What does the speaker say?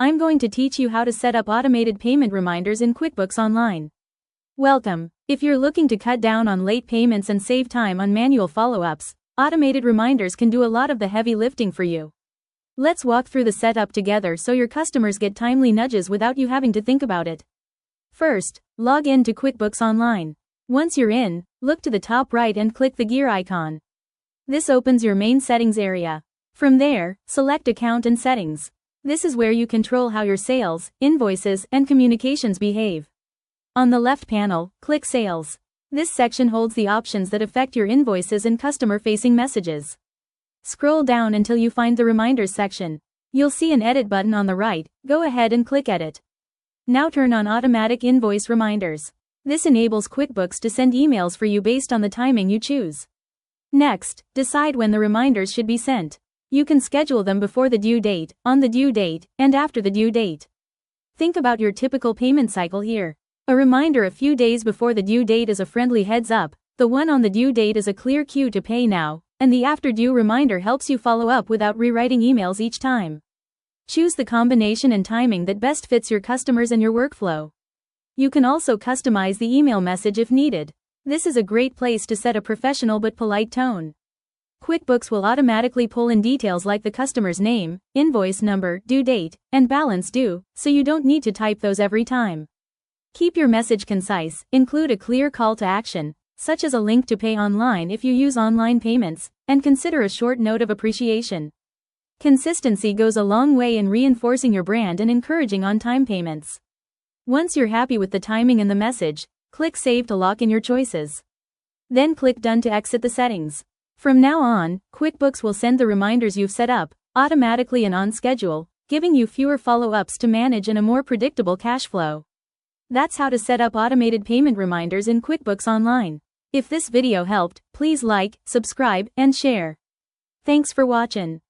I'm going to teach you how to set up automated payment reminders in QuickBooks Online. Welcome. If you're looking to cut down on late payments and save time on manual follow-ups, automated reminders can do a lot of the heavy lifting for you. Let's walk through the setup together so your customers get timely nudges without you having to think about it. First, log in to QuickBooks Online. Once you're in, look to the top right and click the gear icon. This opens your main settings area. From there, select Account and Settings. This is where you control how your sales, invoices, and communications behave. On the left panel, click Sales. This section holds the options that affect your invoices and customer-facing messages. Scroll down until you find the Reminders section. You'll see an Edit button on the right. Go ahead and click Edit. Now turn on Automatic Invoice Reminders. This enables QuickBooks to send emails for you based on the timing you choose. Next, decide when the reminders should be sent. You can schedule them before the due date, on the due date, and after the due date. Think about your typical payment cycle here. A reminder a few days before the due date is a friendly heads up, the one on the due date is a clear cue to pay now, and the after due reminder helps you follow up without rewriting emails each time. Choose the combination and timing that best fits your customers and your workflow. You can also customize the email message if needed. This is a great place to set a professional but polite tone. QuickBooks will automatically pull in details like the customer's name, invoice number, due date, and balance due, so you don't need to type those every time. Keep your message concise, include a clear call to action, such as a link to pay online if you use online payments, and consider a short note of appreciation. Consistency goes a long way in reinforcing your brand and encouraging on-time payments. Once you're happy with the timing and the message, click Save to lock in your choices. Then click Done to exit the settings. From now on, QuickBooks will send the reminders you've set up, automatically and on schedule, giving you fewer follow-ups to manage and a more predictable cash flow. That's how to set up automated payment reminders in QuickBooks Online. If this video helped, please like, subscribe, and share. Thanks for watching.